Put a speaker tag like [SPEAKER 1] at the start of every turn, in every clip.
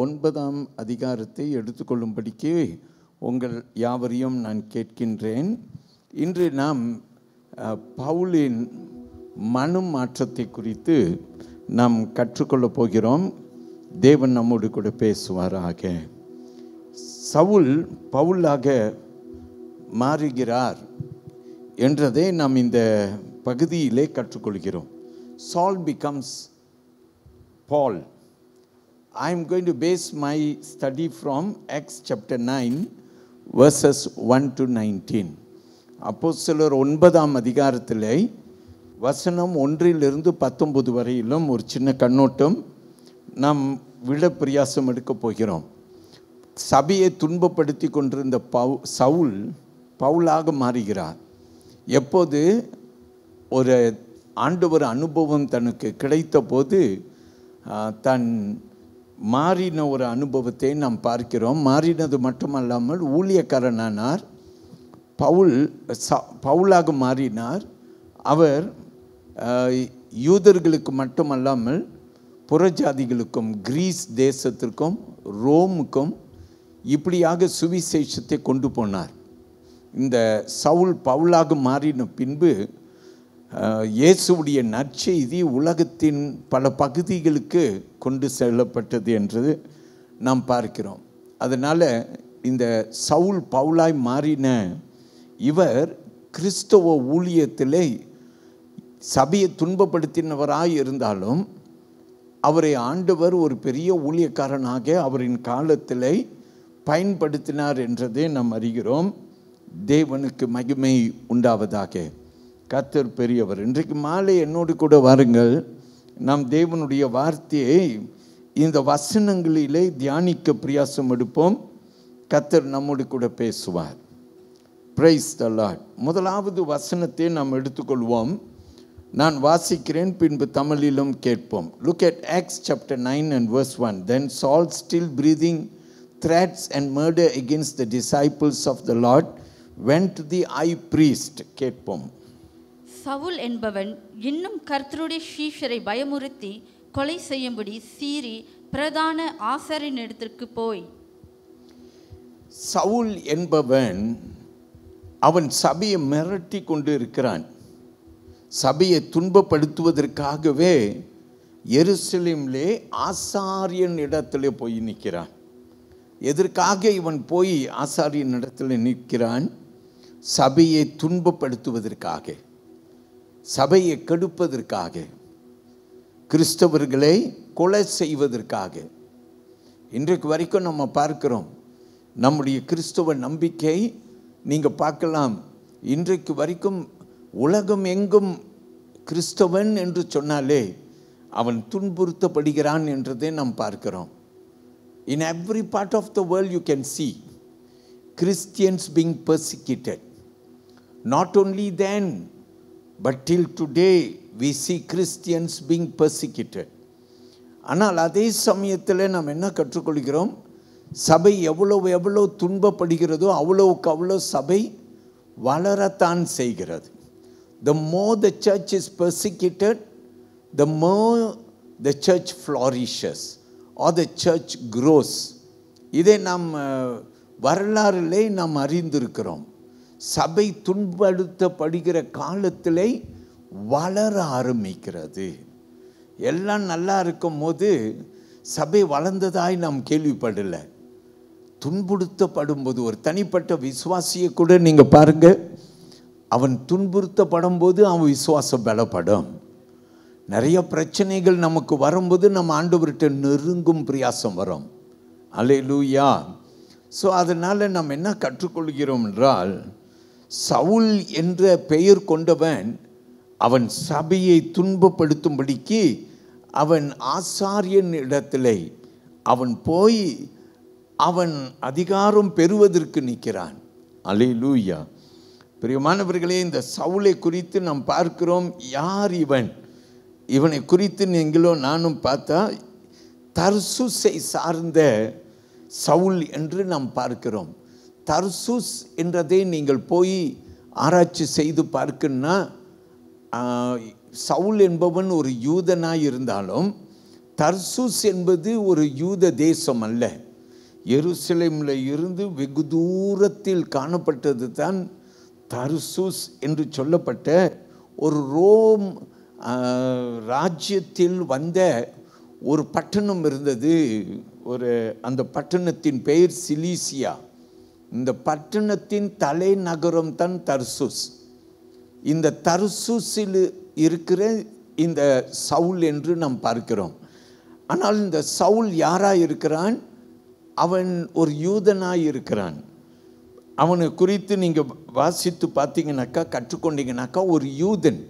[SPEAKER 1] 9ஆம் அதிகாரத்தை எடுத்துக்கொள்ளும்படிக்கு உங்கள் யாவரையும் நான் கேட்கின்றேன். இன்று நாம் பவுலின் மனம் மாற்றத்தை குறித்து நாம் கற்றுக்கொள்ளப் போகிறோம். தேவன் நம்மோடு கூட பேசுவாராக. சவுல் பவுலாக மாறுகிறார் என்றதை நாம் இந்த பகுதியிலே கற்றுக்கொள்கிறோம். Saul becomes Paul. I am going to base my study from Acts chapter 9 verses 1 to 19. அப்போஸ்தலர் 9ஆம் அதிகாரத்திலே வசனம் 1 to 19 வரையிலும் ஒரு சின்ன கண்ணோட்டம் நாம் விட பிரயாசம் எடுக்கப் போகிறோம். சபையை துன்பப்படுத்தி கொண்டிருந்த சவுல் பவுலாக மாறுகிறார். எப்போது ஒரு ஆண்டவர் அனுபவம் தனக்கு கிடைத்த போது தன் மாறின ஒரு அனுபவத்தை நாம் பார்க்கிறோம். மாறினது மட்டுமல்லாமல் ஊழியக்காரனானார். பவுலாக மாறினார். அவர் யூதர்களுக்கு மட்டுமல்லாமல் புறஜாதிகளுக்கும் கிரீஸ் தேசத்திற்கும் ரோமுக்கும் இப்படியாக சுவிசேஷத்தை கொண்டு போனார். இந்த சவுல் பவுலாக மாறின பின்பு இயேசுவுடைய நற்செய்தி உலகத்தின் பல பகுதிகளுக்கு கொண்டு செல்லப்பட்டது என்று நாம் பார்க்கிறோம். அதனால் இந்த சவுல் பவுலாய் மாறின இவர் கிறிஸ்தவ ஊழியத்திலே சபையை துன்பப்படுத்தினவராய் இருந்தாலும் அவரை ஆண்டவர் ஒரு பெரிய ஊழியக்காரனாக அவரின் காலத்திலே பயன்படுத்தினார் என்றதை நாம் அறிகிறோம். தேவனுக்கு மகிமை உண்டாவதாக. கர்த்தர் பெரியவர். இன்றைக்கு மாலை என்னோடு கூட வாருங்கள். நாம் தேவனுடைய வார்த்தையை இந்த வசனங்களிலே தியானிக்க பிரயாசம் எடுப்போம். கர்த்தர் நம்மோடு கூட பேசுவார். Praise the Lord. முதலாவது வசனத்தை நாம் எடுத்துக்கொள்வோம். நான் வாசிக்கிறேன், பின்பு தமிழிலும் கேட்போம். Look at Acts chapter 9 and verse 1. Then Saul, still breathing threats and murder against the disciples of the Lord, went to the high priest. கேட்போம்.
[SPEAKER 2] சவுல் என்பவன் இன்னும் கர்த்தருடைய சீஷரை பயமுறுத்தி கொலை செய்யும்படி சீறி பிரதான ஆசாரியனிடத்திற்கு போய்.
[SPEAKER 1] சவுல் என்பவன் அவன் சபையை மிரட்டி கொண்டு இருக்கிறான். சபையை துன்பப்படுத்துவதற்காகவே எருசலேமிலே ஆசாரியன் இடத்துல போய் நிற்கிறான். எதற்காக இவன் போய் ஆசாரியன் இடத்துல நிற்கிறான்? சபையை துன்பப்படுத்துவதற்காக, சபையை கெடுப்பதற்காக, கிறிஸ்தவர்களை கொலை செய்வதற்காக. இன்றைக்கு வரைக்கும் நம்ம பார்க்கிறோம். நம்முடைய கிறிஸ்தவ நம்பிக்கை நீங்கள் பார்க்கலாம். இன்றைக்கு வரைக்கும் உலகம் எங்கும் கிறிஸ்தவன் என்று சொன்னாலே அவன் துன்புறுத்தப்படுகிறான் என்றதை நாம் பார்க்கிறோம். In every part of the world you can see Christians being persecuted. Not only then, but till today we see Christians being persecuted. ஆனால் அதே சமயத்தில் நாம் என்ன கற்றுக்கொள்கிறோம்? சபை எவ்வளோ துன்பப்படுகிறதோ அவ்வளவுக்கு அவ்வளோ சபை வளரத்தான் செய்கிறது. The more the church is persecuted, the more the church flourishes or the church grows. இதை நாம் வரலாறிலே நாம் அறிந்திருக்கிறோம். சபை துன்பப்படுத்தப்படுகிற காலத்திலே வளர ஆரம்பிக்கிறது. எல்லாம் நல்லா இருக்கும் போது சபை வளர்ந்ததாய் நாம் கேள்விப்படலை. துன்புறுத்தப்படும் போது ஒரு தனிப்பட்ட விசுவாசியை கூட நீங்கள் பாருங்கள், அவன் துன்புறுத்தப்படும் போது அவன் விசுவாசம் பலப்படும். நிறைய பிரச்சனைகள் நமக்கு வரும்போது நம்ம ஆண்டவர்கிட்ட நெருங்கும் பிரயாசம் வரும். அல்லேலூயா. ஸோ அதனால் நம்ம என்ன கற்றுக்கொள்கிறோம் என்றால், சவுல் என்ற பெயர் கொண்டவன் அவன் சபையை துன்பப்படுத்தும்படிக்கு அவன் ஆசாரியன் இடத்திலே அவன் போய் அவன் அதிகாரம் பெறுவதற்கு நிற்கிறான். அல்லேலூயா. பிரியமானவர்களே, இந்த சவுலை குறித்து நாம் பார்க்கிறோம். யார் இவன்? இவனை குறித்து நீங்களும் நானும் பார்த்தா தர்சூஸை சார்ந்த சவுல் என்று நாம் பார்க்கிறோம். தர்சூஸ் என்றதை நீங்கள் போய் ஆராய்ச்சி செய்து பார்க்கணுன்னா, சவுல் என்பவன் ஒரு யூதனாய் இருந்தாலும் தர்சூஸ் என்பது ஒரு யூத தேசம் அல்ல. எருசலேமில் இருந்து வெகு தூரத்தில் காணப்பட்டது தான் தர்சூஸ் என்று சொல்லப்பட்ட ஒரு ரோம் ராஜ்யத்தில் வந்த ஒரு பட்டணம் இருந்தது. அந்த பட்டணத்தின் பெயர் சிலிசியா. இந்த பட்டணத்தின் தலைநகரம் தான் தர்சூஸ். இந்த தர்சூஸில் இருக்கிற இந்த சவுல் என்று நாம் பார்க்கிறோம். ஆனால் இந்த சவுல் யாராக இருக்கிறான்? அவன் ஒரு யூதனாக இருக்கிறான். அவனை குறித்து நீங்கள் வாசித்து பார்த்தீங்கன்னாக்கா, கற்றுக்கொண்டீங்கன்னாக்கா, ஒரு யூதன்.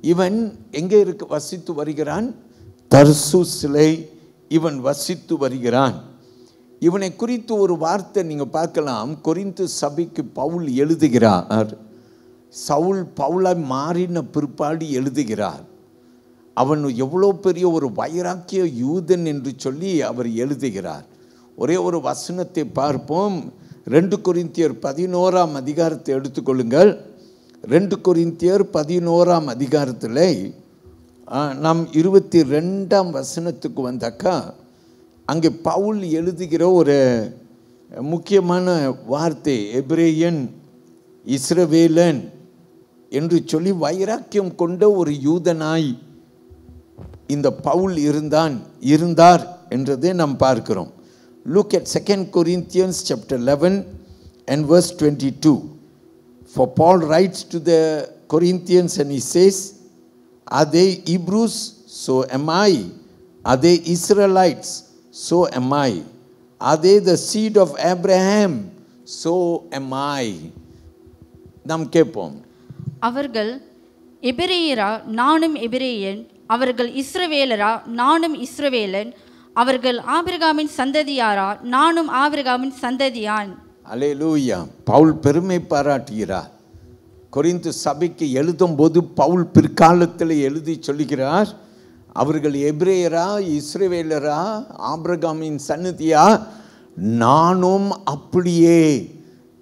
[SPEAKER 1] இவன் எங்கே வசித்து வருகிறான்? தர்சூஸில் இவன் வசித்து வருகிறான். இவனை குறித்து ஒரு வார்த்தை நீங்கள் பார்க்கலாம். கொரிந்து சபைக்கு பவுல் எழுதுகிறார். சவுல் பவுலாய் மாறின பிற்பாடு எழுதுகிறார். அவன் எவ்வளோ பெரிய ஒரு வைராக்கிய யூதன் என்று சொல்லி அவர் எழுதுகிறார். ஒரே ஒரு வசனத்தை பார்ப்போம். 2 கொரிந்தியர் 11ஆம் அதிகாரத்தை எடுத்துக்கொள்ளுங்கள். 2 கொரிந்தியர் 11ஆம் அதிகாரத்தில் நாம் 22ஆம் வசனத்துக்கு வந்தாக்கா, அங்கே பவுல் எழுதுகிற ஒரு முக்கியமான வார்த்தை, எபிரேயன் இஸ்ரவேலன் என்று சொல்லி வைராக்கியம் கொண்ட ஒரு யூதனாய் இந்த பவுல் இருந்தார் என்றதை நாம் பார்க்கிறோம். Look at 2 Corinthians chapter 11 and verse 22. For Paul writes to the Corinthians and he says, are they Hebrews? So am I. Are they Israelites? So am I. Are they the seed of Abraham? So am I. நாம் கேட்போம்.
[SPEAKER 2] அவர்கள் எபிரேயரா? நானும் எபிரேயன். அவர்கள் இஸ்ரவேலரா? நானும் இஸ்ரவேலன். அவர்கள் ஆபிரகாமின் சந்ததியாரா? நானும் ஆபிரகாமின் சந்ததியான்.
[SPEAKER 1] அல்லேலூயா. பவுல் பெருமை பாராட்டுகிறார். கொரிந்து சபைக்கு எழுதும் போது பவுல் பிற்காலத்தில் எழுதி சொல்லுகிறார், அவர்கள் எபிரேயரா, இஸ்ரவேலரா, ஆபிரகாமின் சன்னதியா? நானும் அப்படியே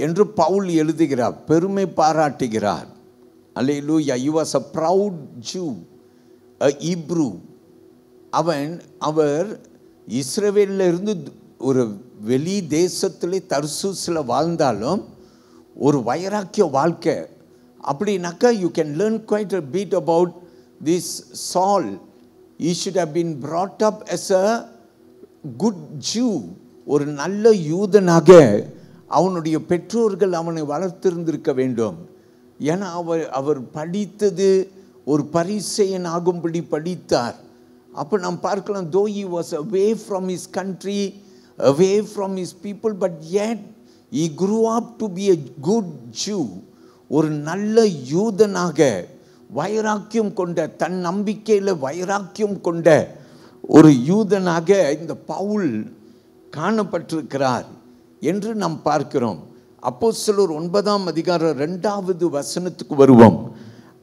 [SPEAKER 1] என்று பவுல் எழுதுகிறார், பெருமை பாராட்டுகிறார். அல்லேலூயா. he was a proud Jew, a Hebrew. அவர் இஸ்ரவேலில் இருந்து ஒரு வெளி தேசத்திலே தர்சூஸில் வாழ்ந்தாலும் ஒரு வைராக்கிய வாழ்க்கை. அப்படின்னாக்கா you can learn quite a bit about this Saul. He should have been brought up as a good Jew. ஒரு நல்ல யூதனாக அவனுடைய பெற்றோர்கள் அவனை வளர்த்திருந்திருக்க வேண்டும். ஏன்னா அவர் படித்தது ஒரு பரிசேயன் ஆகும்படி படித்தார். அப்போ நாம் பார்க்கலாம், though he was away from his country, away from his people, but yet he grew up to be a good Jew. ஒரு நல்ல யூதனாக வைராக்கியம் கொண்ட, தன் நம்பிக்கையில் வைராக்கியம் கொண்ட ஒரு யூதனாக இந்த பவுல் காணப்பட்டிருக்கிறார் என்று நாம் பார்க்கிறோம். அப்போஸ்தலர் 9ஆம் அதிகாரம் 2வது வசனத்துக்கு வருவோம்.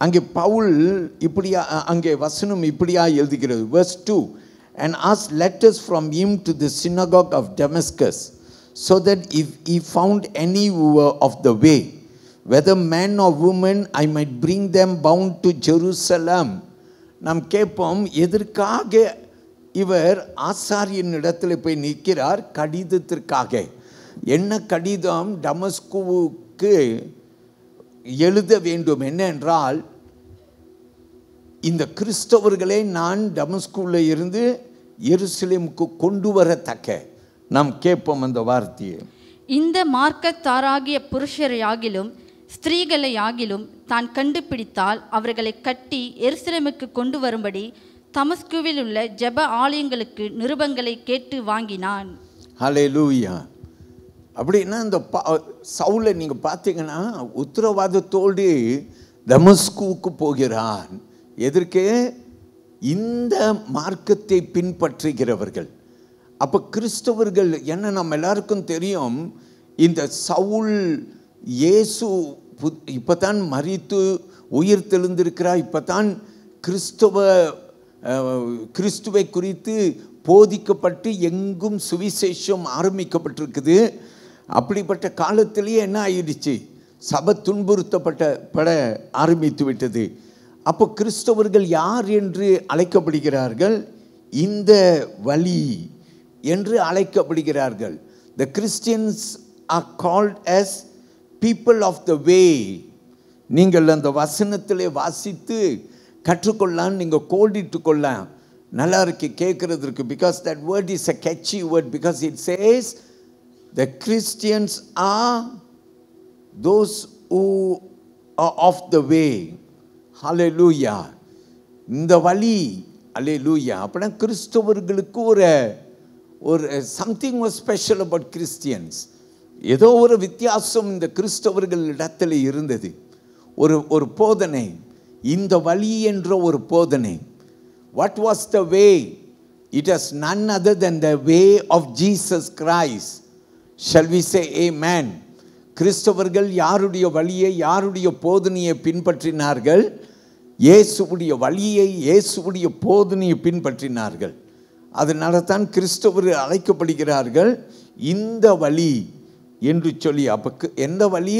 [SPEAKER 1] அங்கே பவுல் அங்கே வசனம் இப்படியா எழுதுகிறது. verse 2, and asked letters from him to the synagogue of Damascus, so that if he found any who were of the way, whether man or woman, I might bring them bound to Jerusalem. நாம் கேட்போம், எதற்காக இவர் ஆசாரியன் இடத்துல போய் நிற்கிறார்? கடிதத்திற்காக. என்ன கடிதம்? டமஸ்குவுக்கு எழுத வேண்டும். என்னென்றால், இந்த கிறிஸ்தவர்களை நான் டமஸ்குவில் இருந்து எருசலேமுக்கு கொண்டு வரத்தக்க. நாம் கேட்போம் அந்த வார்த்தையை.
[SPEAKER 2] இந்த மார்க்கத்தாராகிய புருஷரையாகிலும் ஸ்திரீகளையாகிலும் தான் கண்டுபிடித்தால் அவர்களை கட்டி எருசலேமுக்கு கொண்டு வரும்படி தமஸ்குவில் உள்ள ஜெப ஆலயங்களுக்கு நிருபங்களை கேட்டு வாங்கினான்.
[SPEAKER 1] ஹல்லேலூயா. அப்படின்னா இந்த சவுலை நீங்கள் பார்த்தீங்கன்னா உத்தரவாதத்தோடு தமஸ்குவுக்கு போகிறான். எதற்கு? இந்த மார்க்கத்தை பின்பற்றுகிறவர்கள். அப்போ கிறிஸ்தவர்கள் என்ன, நம்ம எல்லாருக்கும் தெரியும், இந்த சவுல் இயேசு இப்போ தான் மரித்து உயிர் தெழுந்திருக்கிறார். இப்போ தான் கிறிஸ்துவை குறித்து போதிக்கப்பட்டு எங்கும் சுவிசேஷம் ஆரம்பிக்கப்பட்டிருக்குது. அப்படிப்பட்ட காலத்திலேயே என்ன ஆயிடுச்சு? சபை துன்புறுத்தப்பட ஆரம்பித்து விட்டது. அப்போ கிறிஸ்தவர்கள் யார் என்று அழைக்கப்படுகிறார்கள்? இந்த வழி என்று அழைக்கப்படுகிறார்கள். The Christians are called as people of the way. நீங்கள் அந்த வசனத்திலே வாசித்து கற்றுக்கொள்ளலாம், நீங்கள் கோடிட்டு கொள்ளலாம். நல்லா இருக்கு கேட்கறதுக்கு. Because that word is a catchy word, because it says the Christians are those who are of the way. Hallelujah. இந்த வழி, அல்லேலூயா. அப்படின்னா கிறிஸ்தவர்களுக்கு ஒரு something was special about Christians. ஏதோ ஒரு வித்தியாசம் இந்த கிறிஸ்தவர்கள் இடத்துல இருந்தது. ஒரு போதனை, இந்த வழி என்ற ஒரு போதனை. What was the way? It is none other than the way of Jesus Christ. Shall we say amen? கிறிஸ்தவர்கள் யாருடைய வழியை, யாருடைய போதனையை பின்பற்றினார்கள்? இயேசுவுடைய வழியை, இயேசுவுடைய போதனையை பின்பற்றினார்கள். அதனால தான் கிறிஸ்தவர்கள் அழைக்கப்படுகிறார்கள் இந்த வழி என்று சொல்லி. அப்போ எந்த வழி?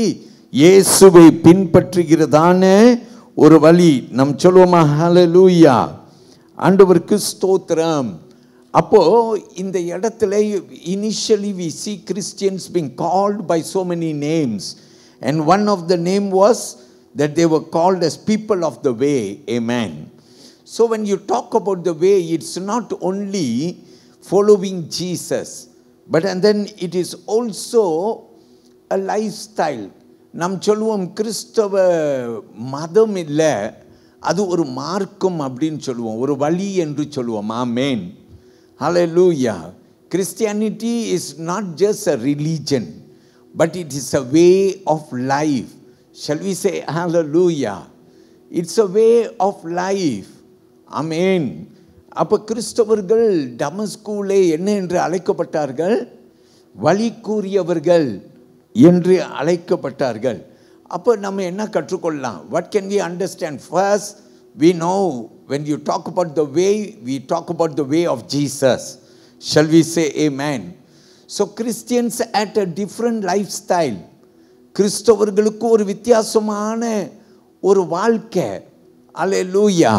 [SPEAKER 1] இயேசுவை பின்பற்றுகிறதான ஒரு வழி. நாம் சொல்லுவோமா? ஹல்லேலூயா, ஆண்டவருக்கு ஸ்தோத்திரம். அப்போ இந்த இடத்துல initially we see Christians being called by so many names, and one of the name was that they were called as people of the way. Amen. So when you talk about the way, it's not only following Jesus, but and then it is also a lifestyle. நாம் சொல்லுவோம் கிறிஸ்தவ மதம் இல்லை, அது ஒரு மார்க்கம் அப்படின்னு சொல்லுவோம், ஒரு வழி என்று சொல்லுவோம். ஆமென், ஹல்லேலூயா. Christianity is not just a religion, but it is a way of life. Shall we say hallelujah? It's a way of life. ஆமென். அப்போ கிறிஸ்தவர்கள் டமஸ்குவிலே என்ன என்று அழைக்கப்பட்டார்கள்? வழி கூறியவர்கள் என்று அழைக்கப்பட்டார்கள். அப்போ நம்ம என்ன கற்றுக்கொள்ளலாம்? What can we understand? First, we know when you talk about the way, we talk about the way of Jesus. Shall we say amen? So Christians at a different lifestyle. கிறிஸ்தவர்களுக்கு ஒரு வித்தியாசமான ஒரு வாழ்க்கை. அல்லேலூயா.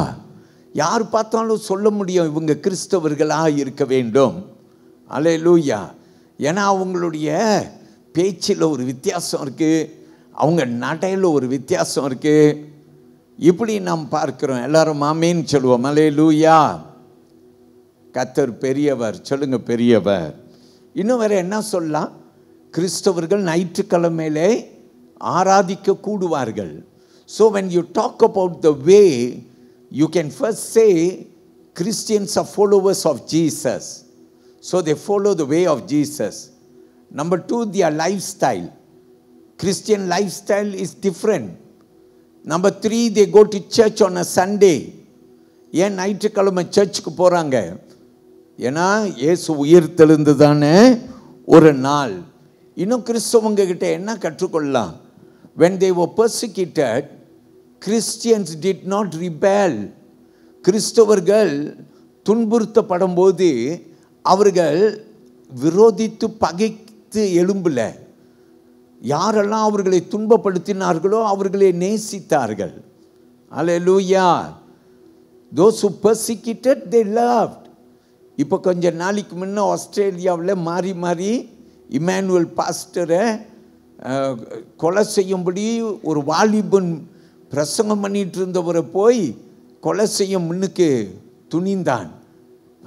[SPEAKER 1] யார் பார்த்தாலும் சொல்ல முடியும் இவங்க கிறிஸ்தவர்களாக இருக்க வேண்டும். அல்லேலூயா. ஏன்னா அவங்களுடைய பேச்சில் ஒரு வித்தியாசம் இருக்குது, அவங்க நடையில் ஒரு வித்தியாசம் இருக்குது. இப்படி நாம் பார்க்கிறோம். எல்லாரும் ஆமென் சொல்லுவோம். அல்லேலூயா. கர்த்தர் பெரியவர். சொல்லுங்க பெரியவர். இன்னும் வேற என்ன சொல்லலாம்? கிறிஸ்தவர்கள் ஞாயிற்றுக்கிழமையிலே ஆராதிக்க கூடுவார்கள். So when you talk about the way, you can first say Christians are followers of Jesus. So they follow the way of Jesus. Number two, their lifestyle. Christian lifestyle is different. Number three, they go to church on a Sunday. ஏன் ஞாயிற்றுக்கிழமை சர்ச்சுக்கு போகிறாங்க? ஏன்னா இயேசு உயிர் தெழுந்ததான ஒரு நாள். இன்னும் கிறிஸ்தவங்க கிட்ட என்ன கற்றுக்கொள்ளலாம்? When they were persecuted, Christians did not rebel. கிறிஸ்தவர்கள் துன்புறுத்தப்படும் போது அவர்கள் விரோதித்து பகைத்து எழும்பல. யாரெல்லாம் அவர்களை துன்பப்படுத்தினார்களோ அவர்களை நேசித்தார்கள். அல்லேலூயா. Those who persecuted, they loved. இப்போ கொஞ்ச நாளைக்கு முன்ன ஆஸ்திரேலியாவில் மாறி மாறி இமானுவேல் பாஸ்டரை கொலை செய்யும்படி ஒரு வாலிபன் பிரசங்கம் பண்ணிட்டு இருந்தவரை போய் கொலை செய்ய முன்னுக்கு துணிந்தான்.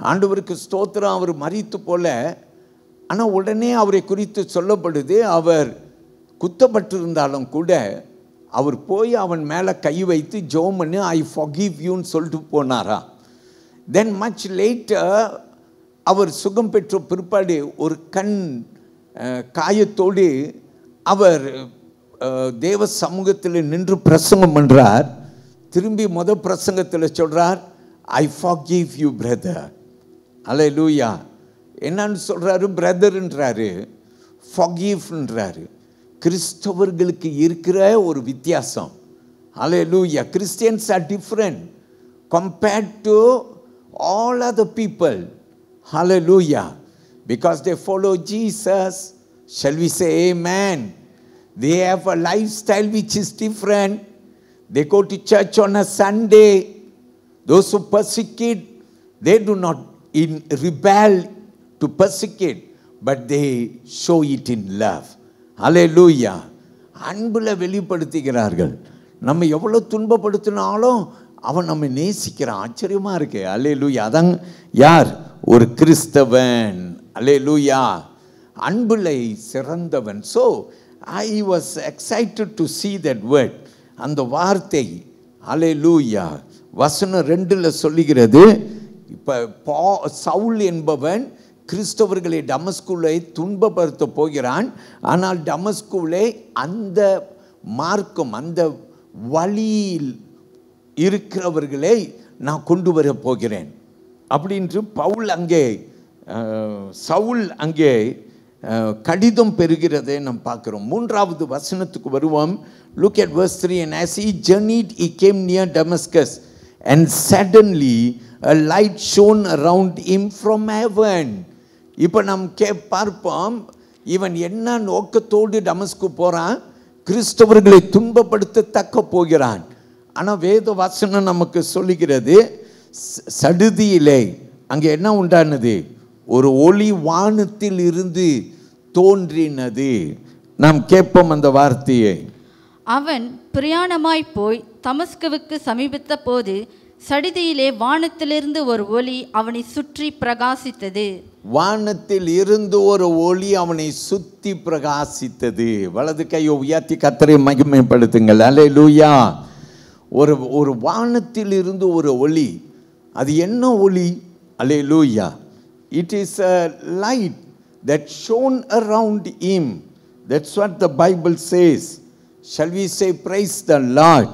[SPEAKER 1] ஆண்டவருக்கு ஸ்தோத்திரம். அவர் மரித்து போல. ஆனால் உடனே அவரை குறித்து சொல்லப்படுது, அவர் குத்தப்பட்டிருந்தாலும் கூட அவர் போய் அவன் மேலே கை வைத்து ஜெபம் பண்ணி ஐ ஃபர்கிவ் யூன்னு சொல்லிட்டு போனாரா. தென் மச் லேட்டர் அவர் சுகம் பெற்ற பிற்பாடு ஒரு கண் காயத்தோடு அவர் தேவ சமூகத்தில் நின்று பிரசங்கம் பண்ணுறார். திரும்பி பிரசங்கத்தில் சொல்கிறார், I forgive you brother. Hallelujah. என்னன்னு சொல்கிறாரு? பிரதர்ன்றாரு, ஃபர்கிவ்ன்றாரு. கிறிஸ்தவர்களுக்கு இருக்கிற ஒரு வித்தியாசம். Hallelujah. Christians are different compared to all other people. Hallelujah. Because they follow Jesus. Shall we say amen? They have a lifestyle which is different. They go to church on a Sunday. Those who persecute, they do not in rebel to persecute, but they show it in love. Hallelujah. அன்புல வெளிப்படுத்துகிறார்கள். நம்ம எவ்வளவு துன்பப்படுத்தினாலும் அவன் நம்ம நேசிக்கிறான். ஆச்சரியமா இருக்கு. அல்லேலூயா. அதான் யார்? ஒரு கிறிஸ்தவன். அல்லேலூயா. அன்புல சிறந்தவன். So I was excited to see that word. அந்த வார்த்தை அல்லேலூயா வசனம் 2ல சொல்லுகிறது. இப்ப சவுல் என்பவன் கிறிஸ்தவர்களை டமஸ்குவை துன்பப்படுத்த போகிறான். ஆனால் டமஸ்குவிலே அந்த மார்க்கம், அந்த வழியில் இருக்கிறவர்களை நான் கொண்டு வர போகிறேன் அப்படின்று சவுல் அங்கே கடிதம் பெறுகிறதை நாம் பார்க்கிறோம். 3வது வசனத்துக்கு வருவோம். Look at verse 3. And as he journeyed, he came near Damascus, and suddenly a light shone around him from heaven. இப்போ நாம் பார்ப்போம், இவன் என்ன நோக்கத்தோடு டமஸ்கு போறான்? கிறிஸ்தவர்களை துன்பப்படுத்த போகிறான். ஆனால் வேத வசனம் நமக்கு சொல்லுகிறது, சடுதியிலே அங்கே என்ன உண்டானது? ஒரு ஒளி வானத்தில் இருந்து தோன்றினது. நாம் கேட்போம் அந்த வார்த்தையை.
[SPEAKER 2] அவன் பிரயாணமாய் போய் தமஸ்குவுக்கு சமீபித்த போது சடிதியிலே வானத்திலிருந்து ஒரு ஒளி அவனை சுற்றி பிரகாசித்தது.
[SPEAKER 1] வானத்தில் இருந்து ஒரு ஒளி அவனை சுத்தி பிரகாசித்தது. வலது கையை உயர்த்தி கர்த்தரை மகிமைப்படுத்துங்கள். அல்லேலூயா. ஒரு வானத்தில் இருந்து ஒரு ஒளி. அது என்ன ஒளி? அல்லேலூயா. It is a light that shone around him. That's what the Bible says. Shall we say praise the Lord?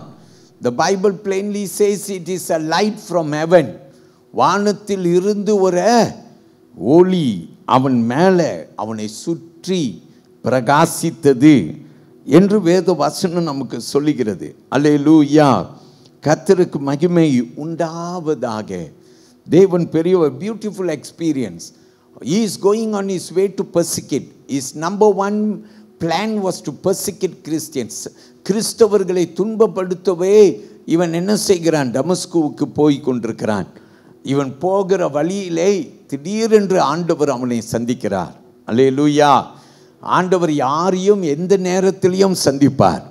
[SPEAKER 1] The Bible plainly says it is a light from heaven. வானத்தில் இருந்து ஒரு ஒளி அவன் மேலே அவனை சுற்றி பிரகாசித்தது என்று வேத வசனம் நமக்கு சொல்லுகிறது. அல்லேலூயா. கர்த்தருக்கு மகிமை உண்டாவதாக. தேவன் பெரியவர். Beautiful experience. He is going on his way to persecute. His number one plan was to persecute Christians. கிறிஸ்தவர்களை துன்பப்படுத்தவே இவன் என்ன செய்கிறான்? டமஸ்குவுக்கு போய் கொண்டிருக்கிறான். இவன் போகிற வழியிலே திடீரென்று ஆண்டவர் அவனை சந்திக்கிறார். அல்லேலூயா. ஆண்டவர் யாரையும் எந்த நேரத்திலையும் சந்திப்பார்.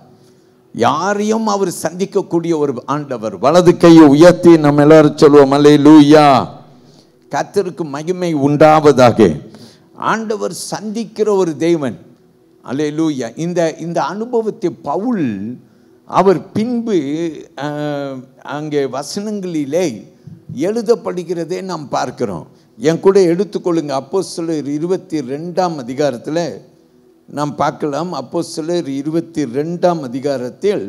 [SPEAKER 1] யாரையும் அவர் சந்திக்கக்கூடிய ஒரு ஆண்டவர். வலது கையை உயர்த்தி நம்ம எல்லாரும் சொல்லுவோம் அல்லேலூயா. கர்த்தருக்கு மகிமை உண்டாவதாக. ஆண்டவர் சந்திக்கிற ஒரு தேவன். அல்லேலூயா. இந்த அனுபவத்தை பவுல் அவர் பின்பு அங்கே வசனங்களிலே எழுதப்படுகிறதே நாம் பார்க்கிறோம். என் கூட எடுத்துக்கொள்ளுங்க. அப்போஸ்தலர் 22ஆம் அதிகாரத்தில் நாம் பார்க்கலாம். அப்போஸ்தலர் 22ஆம் அதிகாரத்தில்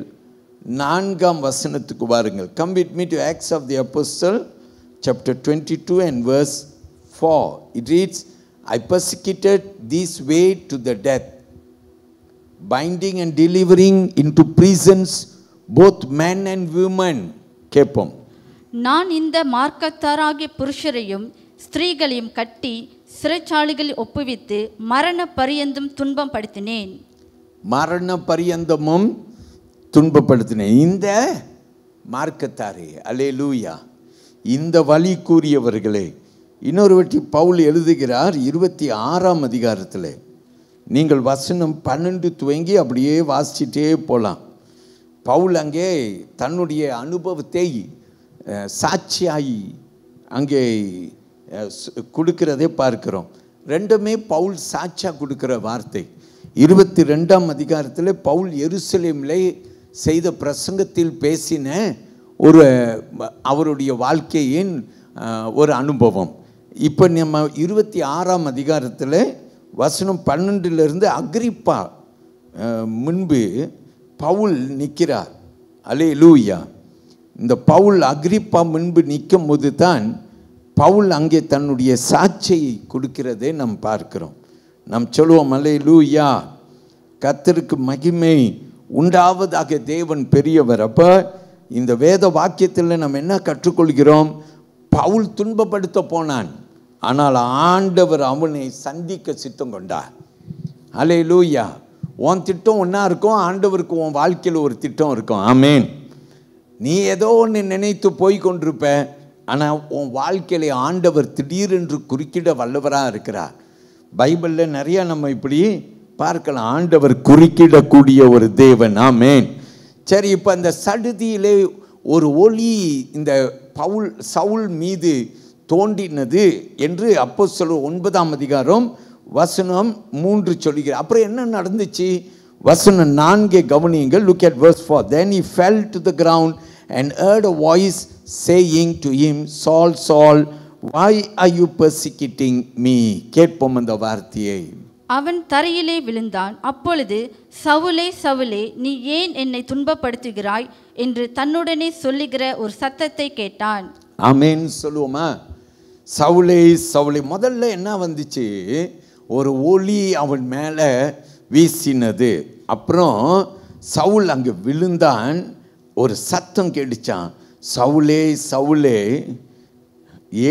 [SPEAKER 1] 4ஆம் வசனத்துக்கு வாருங்கள். Come with me to Acts of the Apostle chapter 22 and verse 4. It reads, I persecuted this way to the death, binding and delivering into prisons both men and women. கேட்போம்.
[SPEAKER 2] நான் இந்த மார்க்கத்தாராகிய புருஷரையும் ஸ்திரீகளையும் கட்டி சிறைச்சாலைகளில் ஒப்புவித்து மரண பரியந்தம் துன்பம் படுத்தினேன்.
[SPEAKER 1] மரண பரியந்தமும் துன்பப்படுத்தினேன். இந்த மார்க்கத்தாரே. அல்லேலூயா. இந்த வழி கூறியவர்களே. இன்னொரு வாட்டி பவுல் எழுதுகிறார் 26ஆம் அதிகாரத்தில். நீங்கள் வசனம் 12 துவங்கி அப்படியே வாசிச்சிட்டே போகலாம். பவுல் அங்கே தன்னுடைய அனுபவத்தை சாட்சியாய் அங்கே கொடுக்கிறதே பார்க்கிறோம். ரெண்டுமே பவுல் சாட்சியாக கொடுக்கிற வார்த்தை. 22ஆம் அதிகாரத்தில் பவுல் எருசலேமில் செய்த பிரசங்கத்தில் பேசின ஒரு அவருடைய வாழ்க்கையின் ஒரு அனுபவம். இப்போ நம்ம 26ஆம் அதிகாரத்தில் வசனம் 12லிருந்து அகிரிப்பா முன்பு பவுல் நிற்கிறார். அல்லேலூயா. இந்த பவுல் அகிரிப்பா முன்பு நிற்கும் போது தான் பவுல் அங்கே தன்னுடைய சாட்சியை கொடுக்கிறதை நாம் பார்க்கிறோம். நாம் சொல்லுவோம் அல்லேலூயா. கர்த்தருக்கு மகிமை உண்டாவதாக. தேவன் பெரியவர். அப்போ இந்த வேத வாக்கியத்தில் நம்ம என்ன கற்றுக்கொள்கிறோம்? பவுல் துன்பப்படுத்த போனான், ஆனால் ஆண்டவர் அவனை சந்திக்க சித்தம் கொண்டார். அல்லேலூயா. உன் திட்டம் ஒன்றா இருக்கும், ஆண்டவருக்கு உன் வாழ்க்கையில் ஒரு திட்டம் இருக்கும். ஆமேன். நீ ஏதோ ஒன்று நினைத்து போய் கொண்டிருப்ப, ஆனால் உன் வாழ்க்கையில ஆண்டவர் திடீரென்று குறுக்கிட வல்லவராக இருக்கிறார். பைபிளில் நிறையா நம்ம இப்படி பார்க்கலாம், ஆண்டவர் குறுக்கிடக்கூடிய ஒரு தேவன். ஆமென். சரி, இப்போ அந்த சடுதியிலே ஒரு ஒளி இந்த சவுல் மீது தோன்றினது என்று அப்போஸ்தலர் 9ஆம் அதிகாரம் வசனம் 3 சொல்லுகிறார். அப்புறம் என்ன நடந்துச்சு? வசனம் 4 கவனியுங்கள். Look at verse 4. Then he fell to the ground and heard a voice saying to him, Saul, Saul, why are you persecuting me? கேட்போம் அந்த வார்த்தையை.
[SPEAKER 2] அவன் தரையிலே விழுந்தான். அப்பொழுது, சவுலே, சவுலே, நீ ஏன் என்னை துன்பப்படுத்துகிறாய் என்று தன்னுடனே சொல்லுகிற ஒரு சத்தத்தை கேட்டான்.
[SPEAKER 1] ஆமென் சொல்லுவோமா? சவுலே, சவுலே. முதல்ல என்ன வந்துச்சு? ஒரு ஒளி அவன் மேலே வீசினது. அப்புறம் சவுல் அங்கே விழுந்தான். ஒரு சத்தம் கேட்டுச்சான், சவுலே, சவுலே,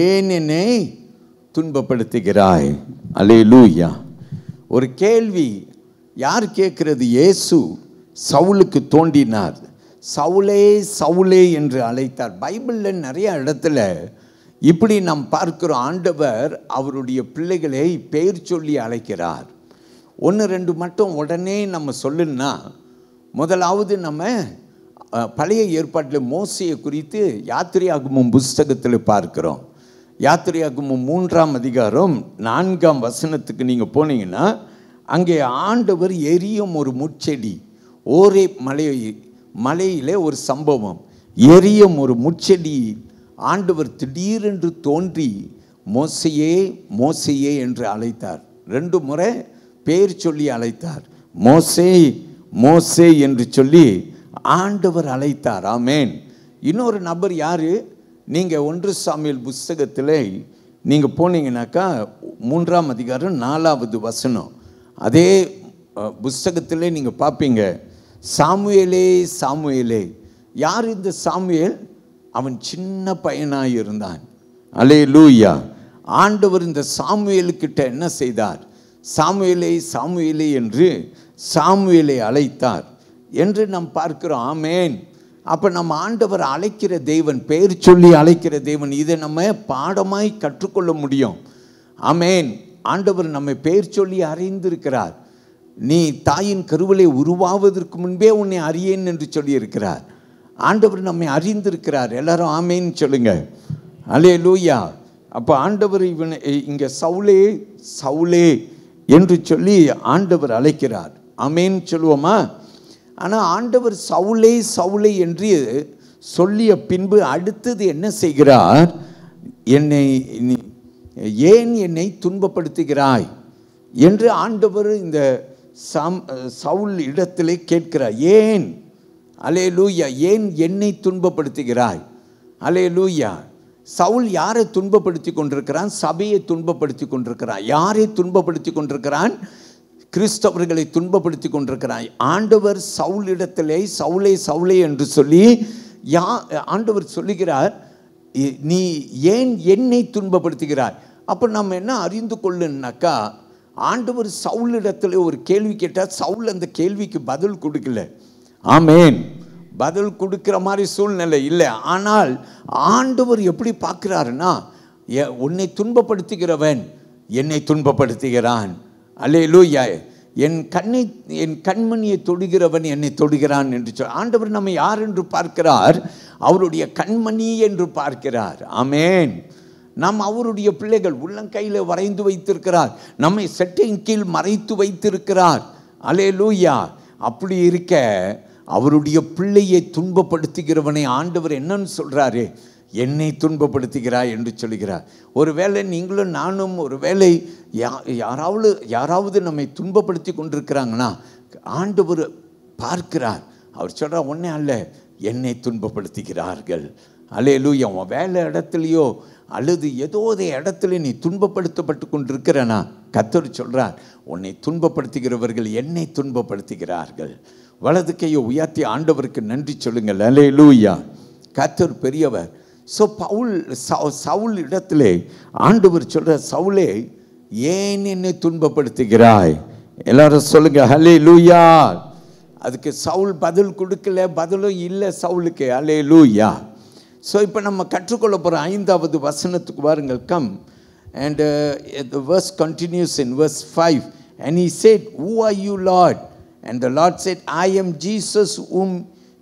[SPEAKER 1] ஏன் என்னை துன்பப்படுத்துகிறாய்? அல்லேலூயா. ஒரு கேள்வி யார் கேட்கிறது? இயேசு சவுலுக்கு தோன்றினார். சவுலே, சவுலே என்று அழைத்தார். பைபிளில் நிறைய இடத்துல இப்படி நாம் பார்க்கிறோம். ஆண்டவர் அவருடைய பிள்ளைகளை பெயர் சொல்லி அழைக்கிறார். 1-2 மட்டும் உடனே நம்ம சொல்லணும்னா, முதலாவது நம்ம பழைய ஏற்பாட்டில் மோசேயை குறித்து யாத்திரையாகமம் புஸ்தகத்தில் பார்க்கிறோம். யாத்திரையாகமம் 3ஆம் அதிகாரம் 4ஆம் வசனத்துக்கு நீங்கள் போனீங்கன்னா, அங்கே ஆண்டவர் எரியும் ஒரு முட்செடி, ஓரே மலையிலே ஒரு சம்பவம், எரியும் ஒரு முட்செடி ஆண்டவர் திடீரென்று தோன்றி மோசேயே, மோசேயே என்று அழைத்தார். 2 முறை பேர் சொல்லி அழைத்தார். மோசே, மோசே என்று சொல்லி ஆண்டவர் அழைத்தார். ஆமென். இன்னொரு நபர் யாரு? நீங்கள் 1 சாமுவேல் புஸ்தகத்தில் நீங்கள் போனீங்கன்னாக்கா 3ஆம் அதிகாரம் 4வது வசனம், அதே புஸ்தகத்திலே நீங்கள் பார்ப்பீங்க, சாமுவேலே, சாமுவேலே. யார் இந்த சாமுவேல்? அவன் சின்ன பையனாக இருந்தான். அல்லேலூயா. ஆண்டவர் இந்த சாமுவேலுக்கிட்ட என்ன செய்தார்? சாமுவேலே, சாமுவேலே என்று சாமுவேலை அழைத்தார் என்று நாம் பார்க்கிறோம். ஆமென். அப்போ நம்ம ஆண்டவர் அழைக்கிற தேவன், பெயர் சொல்லி அழைக்கிற தேவன். இதை நம்ம பாடமாய் கற்றுக்கொள்ள முடியும். ஆமென். ஆண்டவர் நம்மை பெயர் சொல்லி அறிந்திருக்கிறார். நீ தாயின் கருவிலே உருவாவதற்கு முன்பே உன்னை அறியேன் என்று சொல்லியிருக்கிறார். ஆண்டவர் நம்மை அறிந்திருக்கிறார். எல்லாரும் ஆமேன்னு சொல்லுங்க. அல்லேலூயா. அப்போ ஆண்டவர் இங்கே சவுலே, சவுலே என்று சொல்லி ஆண்டவர் அழைக்கிறார். ஆமேன் சொல்லுவோமா? ஆனால் ஆண்டவர் சவுலே, சவுலே என்று சொல்லிய பின்பு அடுத்தது என்ன செய்கிறார்? ஏன் என்னை துன்பப்படுத்துகிறாய் என்று ஆண்டவர் இந்த சவுல் இடத்திலே கேட்கிறார். ஏன்? அல்லேலூயா. ஏன் என்னை துன்பப்படுத்துகிறாய்? அல்லேலூயா. சவுல் யாரை துன்பப்படுத்தி கொண்டிருக்கிறான்? சபையை துன்பப்படுத்தி கொண்டிருக்கிறான். யாரை துன்பப்படுத்தி கொண்டிருக்கிறான்? கிறிஸ்தவர்களை துன்பப்படுத்தி கொண்டிருக்கிறான். ஆண்டவர் சவுல் இடத்திலே சவுலே, சவுலே என்று சொல்லி ஆண்டவர் சொல்லுகிறார், நீ ஏன் என்னை துன்பப்படுத்துகிறாய்? அப்போ நம்ம என்ன அறிந்து கொள்ளுனாக்கா, ஆண்டவர் சவுல் இடத்துல ஒரு கேள்வி கேட்டால் சவுல் அந்த கேள்விக்கு பதில் கொடுக்கல. ஆமேன். பதில் கொடுக்கிற மாதிரி சூழ்நிலை இல்லை. ஆனால் ஆண்டவர் எப்படி பார்க்கிறாருன்னா, உன்னை துன்பப்படுத்துகிறவன் என்னை துன்பப்படுத்துகிறான். அல்லேலூயா. என் கண்மணியை தொடுகிறவன் என்னை தொடுகிறான் என்று சொல். ஆண்டவர் நம்ம யார் என்று பார்க்கிறார்? அவருடைய கண்மணி என்று பார்க்கிறார். ஆமேன். நாம் அவருடைய பிள்ளைகள். உள்ளங்கையில் வரைந்து வைத்திருக்கிறார். நம்மை செட்டையின் கீழ் மறைத்து வைத்திருக்கிறார். அல்லேலூயா. அப்படி இருக்க அவருடைய பிள்ளையை துன்பப்படுத்துகிறவனை ஆண்டவர் என்னன்னு சொல்கிறாரு? என்னை துன்பப்படுத்துகிறாய் என்று சொல்கிறார். ஒருவேளை நீங்களும் நானும் ஒருவேளை யாராவது நம்மை துன்பப்படுத்தி கொண்டிருக்கிறாங்கன்னா ஆண்டவர் பார்க்கிறார். அவர் சொல்கிறார், ஒன்றே அல்ல, என்னை துன்பப்படுத்துகிறார்கள். அல்லேலூயா. உன் வேலை இடத்துலையோ அல்லது ஏதோ இடத்துல நீ துன்பப்படுத்தப்பட்டு கொண்டிருக்கிறனா, கர்த்தர் சொல்கிறார், உன்னை துன்பப்படுத்துகிறவர்கள் என்னை துன்பப்படுத்துகிறார்கள். வலது கையை உயர்த்தி ஆண்டவருக்கு நன்றி சொல்லுங்கள். அல்லேலூயா. கர்த்தர் பெரியவர். ஸோ சவுல் இடத்திலே ஆண்டவர் சொல்கிற, சவுலே ஏன் என்னை துன்பப்படுத்துகிறாய்? எல்லாரும் சொல்லுங்க அல்லேலூயா. அதுக்கு சவுல் பதில் கொடுக்கல, பதிலும் இல்லை சவுலுக்கு. அல்லேலூயா. ஸோ இப்போ நம்ம கற்றுக்கொள்ள போகிற 5வது வசனத்துக்கு வாருங்கள். Come and the verse continues in verse 5. And he said, who are you, Lord? And the Lord said, I am Jesus whom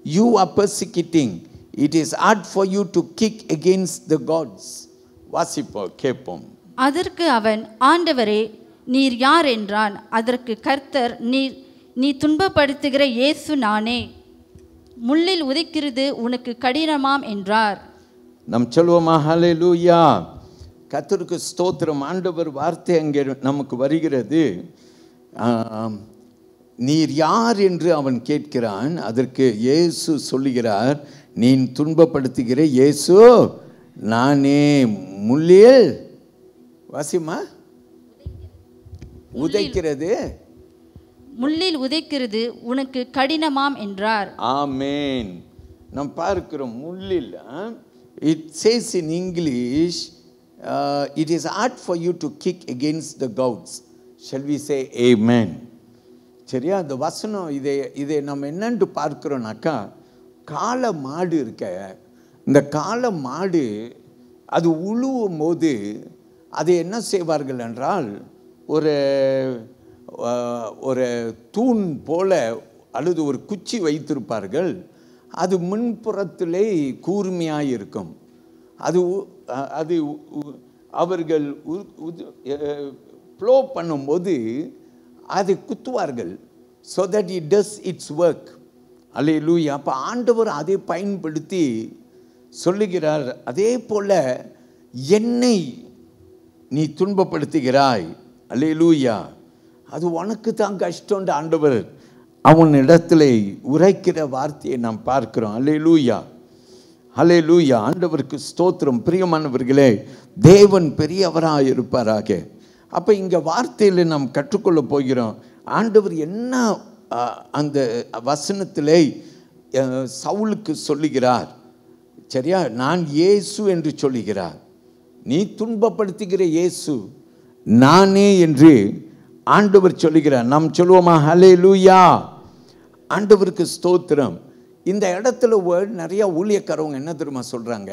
[SPEAKER 1] you are persecuting. It is hard for you to kick against the gods. வாசிப்போம், கேட்போம்.
[SPEAKER 2] அதற்கு அவன், ஆண்டவரே நீர் யார் என்றான். அதற்கு கர்த்தர், நீ துன்பப்படுத்துகிற இயேசு நானே. முள்ளில் உதைக்கிறது உனக்கு கடினமாம் என்றார்.
[SPEAKER 1] நம் சொல்வோமா? ஹல்லேலூயா. கர்த்தருக்கு ஸ்தோத்திரம். ஆண்டவர் வார்த்தை அங்கே நமக்கு வருகிறது. நீர் யார் என்று அவன் கேட்கிறான். அதற்கு இயேசு சொல்லுகிறார், நீ துன்பப்படுத்துகிற இயேசு நானே. முள்ளில் வாசிமா உதைக்கிறது,
[SPEAKER 2] முள்ளில் உதைக்கிறது உனக்கு கடினமாம் என்றார்.
[SPEAKER 1] ஆமென். நாம் பார்க்கிறோம் முள்ளில். It says in English, it is hard for you to kick against the goats. Shall we say amen? சரியா? அந்த வசனம் இதை நம்ம என்னன்னு பார்க்கிறோம்னாக்கா, காளை மாடு இருக்க, இந்த காளை மாடு அது உழுவும் போது அதை என்ன செய்வார்கள் என்றால், ஒரு தூண் போல அல்லது ஒரு குச்சி வைத்திருப்பார்கள். அது முன்புறத்திலே கூர்மையாக இருக்கும். அது அவர்கள் ப்ளோ பண்ணும்போது அதை குத்துவார்கள். So that it does its work. Hallelujah. அப்போ ஆண்டவர் அதை பயன்படுத்தி சொல்லுகிறார், அதே போல என்னை நீ துன்பப்படுத்துகிறாய். அல்லேலூயா. அது உனக்கு தான் கஷ்டம்ன்ற ஆண்டவர் அவனிடத்தில் உரைக்கிற வார்த்தையை நாம் பார்க்கிறோம். அல்லேலூயா, அல்லேலூயா. ஆண்டவருக்கு ஸ்தோத்திரம். பிரியமானவர்களே, தேவன் பெரியவராக இருப்பாராக. அப்போ இங்கே வார்த்தையில் நாம் கற்றுக்கொள்ள போகிறோம். ஆண்டவர் என்ன அந்த வசனத்திலே சவுலுக்கு சொல்லுகிறார். சரியா? நான் இயேசு என்று சொல்லுகிறார். நீ துன்பப்படுத்துகிற இயேசு நானே என்று ஆண்டவர் சொல்லுகிறார். நாம் சொல்லுவோமா? ஹல்லேலூயா. ஆண்டவருக்கு ஸ்தோத்திரம். இந்த இடத்துல நிறைய ஊழியக்காரவங்க என்ன தெரியுமா சொல்கிறாங்க,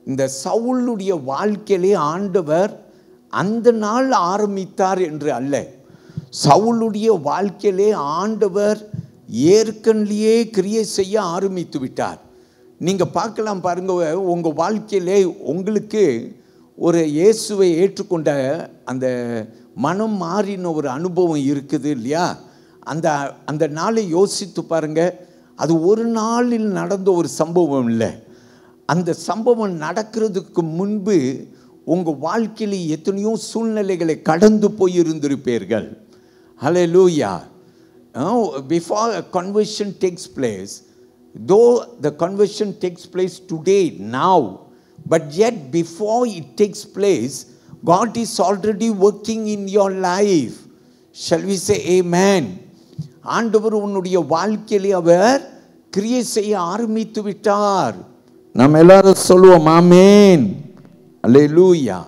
[SPEAKER 1] இந்த சவுலுடைய வாழ்க்கையிலே ஆண்டவர் அந்த நாள் ஆரம்பித்தார் என்று அல்ல. சவுலுடைய வாழ்க்கையிலே ஆண்டவர் ஏற்கனவே கிரியை செய்ய ஆரம்பித்து விட்டார். நீங்கள் பார்க்கலாம் பாருங்க, உங்கள் வாழ்க்கையிலே உங்களுக்கு ஒரு இயேசுவை ஏற்றுக்கொண்ட அந்த மனம் மாறின ஒரு அனுபவம் இருக்குது இல்லையா? அந்த நாளை யோசித்து பாருங்க. அது ஒரு நாளில் நடந்த ஒரு சம்பவம் இல்லை. அந்த சம்பவம் நடக்கிறதுக்கு முன்பு உங்கள் வாழ்க்கையில் எத்தனையோ சூழ்நிலைகளை கடந்து போயிருந்திருப்பீர்கள். ஹல்லேலூயா. Before a conversion takes place, though the conversion takes place today, now, but yet before it takes place, God is already working in your life. Shall we say amen? ஆண்டவர் உன்னுடைய வாழ்க்கையிலே அவர் கிரியை செய்ய ஆரம்பித்து விட்டார். நாம் எல்லாரும் சொல்லுவோம் ஆமென். அல்லேலூயா.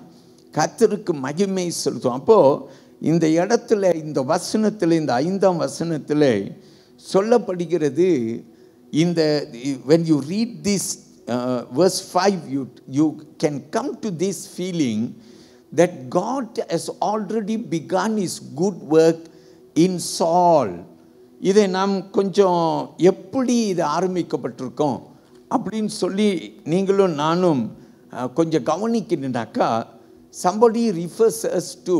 [SPEAKER 1] கர்த்தருக்கு மகிமை செலுத்துவோம். அப்போ இந்த இடத்துல, இந்த வசனத்தில், இந்த 5ஆம் வசனத்தில் சொல்லப்படுகிறது, இந்த when you read this verse 5, you can come to this feeling that God has already begun his good work in Saul. இதை நாம் கொஞ்சம் எப்படி இது ஆரம்பிக்கப்பட்டிருக்கோம் அப்படின்னு சொல்லி நீங்களும் நானும் கொஞ்சம் கவனிக்கணுன்னாக்கா, somebody refers us to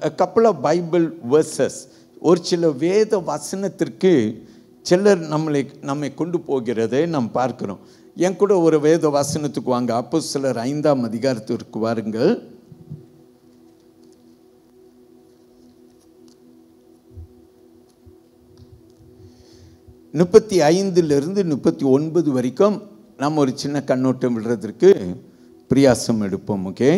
[SPEAKER 1] a couple of Bible verses. ஒரு சில வேத வசனத்திற்கு சிலர் நம்மை கொண்டு போகிறதை நாம் பார்க்கிறோம். என் கூட ஒரு வேத வசனத்துக்கு வாங்க. அப்போஸ்தலர் 5ஆம் அதிகாரத்திற்கு வாருங்கள். முப்பத்தி 35 to 39 வரைக்கும் நாம் ஒரு சின்ன கண்ணோட்டம் விடுறதற்கு பிரயாசம் எடுப்போம். Okay,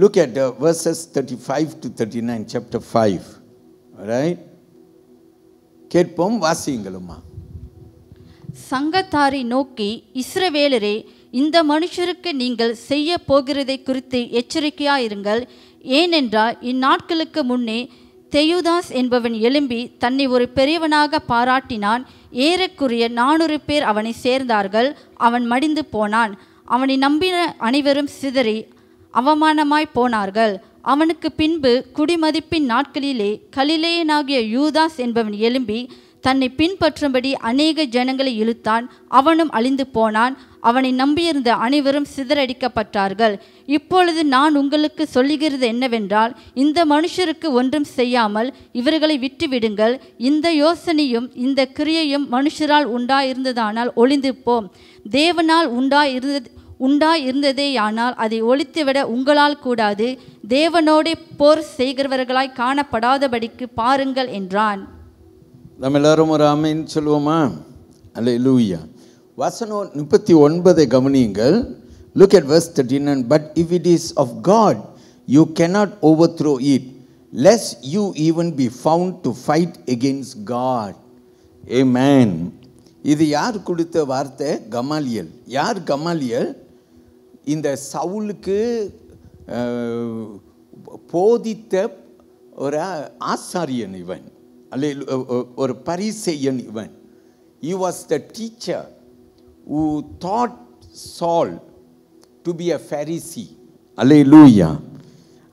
[SPEAKER 1] look at verses 35 to 39, chapter 5. Alright, கேட்போம், வாசியுங்களுமா.
[SPEAKER 2] சங்கத்தாரை நோக்கி, இஸ்ரவேலரே, இந்த மனுஷருக்கு நீங்கள் செய்ய போகிறதை குறித்து எச்சரிக்கையாயிருங்கள். ஏனென்றால் இந்நாட்களுக்கு முன்னே தெயுதாஸ் என்பவன் எழும்பி தன்னை ஒரு பெரியவனாக பாராட்டினான். ஏறக்குறைய 400 பேர் அவனை சேர்ந்தார்கள். அவன் மடிந்து போனான். அவனை நம்பின அனைவரும் சிதறி அவமானமாய் போனார்கள். அவனுக்கு பின்பு குடிமதிப்பின் நாட்களிலே கலிலேயனாகிய யூதாஸ் என்பவன் எழும்பி தன்னை பின்பற்றும்படி அநேக ஜனங்களை இழுத்தான். அவனும் அழிந்து போனான். அவனை நம்பியிருந்த அனைவரும் சிதறடிக்கப்பட்டார்கள். இப்பொழுது நான் உங்களுக்கு சொல்லுகிறது என்னவென்றால், இந்த மனுஷருக்கு ஒன்றும் செய்யாமல் இவர்களை விட்டுவிடுங்கள். இந்த யோசனையும் இந்த கிரியையும் மனுஷரால் உண்டாயிருந்ததானால் ஒளிந்து போம். தேவனால் உண்டாயிருந்ததேயானால் அதை ஒழித்துவிட உங்களால் கூடாது. தேவனோடே போர் செய்கிறவர்களாய் காணப்படாதபடிக்கு பாருங்கள் என்றான்.
[SPEAKER 1] நம்ம எல்லாரும் ஒரு ஆமென் சொல்லுவோமா? அல்லேலூயா. வசனம் 39 கவனியுங்கள். Look at verse 39. But if it is of God, you cannot overthrow it, lest you even be found to fight against God. Amen. இது யார் கொடுத்த வார்த்தை? கமாலியல். யார் கமாலியல்? இந்த சவுலுக்கு போதித்த ஒரு ஆசாரியன் இவன், ஒரு பரிசேயன் இவன். He was the teacher who taught Saul to be a Pharisee. Hallelujah.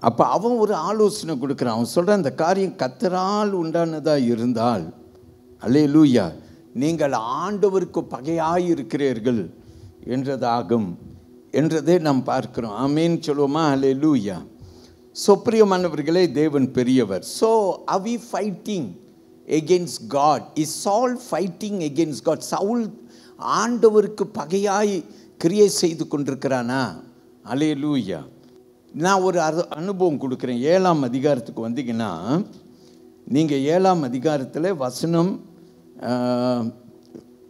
[SPEAKER 1] அப்போ அவன் ஒரு ஆலோசனை கொடுக்குறான். அவன் சொல்கிறான், இந்த காரியம் கர்த்தரால் உண்டானதாக இருந்தால், அல்லேலூயா, நீங்கள் ஆண்டவருக்கு பகையாய் இருக்கிறீர்கள் என்றதாகும் என்றதை நாம் பார்க்கிறோம். ஆமென் சொல்லுவோமா? அல்லேலூயா. ஸோ பிரியமானவர்களே, தேவன் பெரியவர். So are we fighting against God? Is Saul fighting against God? Saul ஆண்டவருக்கு பகையாய் கிரியை செய்து கொண்டிருக்கிறானா? அல்லேலூயா. நான் ஒரு அனுபவம் கொடுக்குறேன். 7ஆம் அதிகாரத்துக்கு வந்தீங்கன்னா, நீங்கள் 7ஆம் அதிகாரத்தில் வசனம்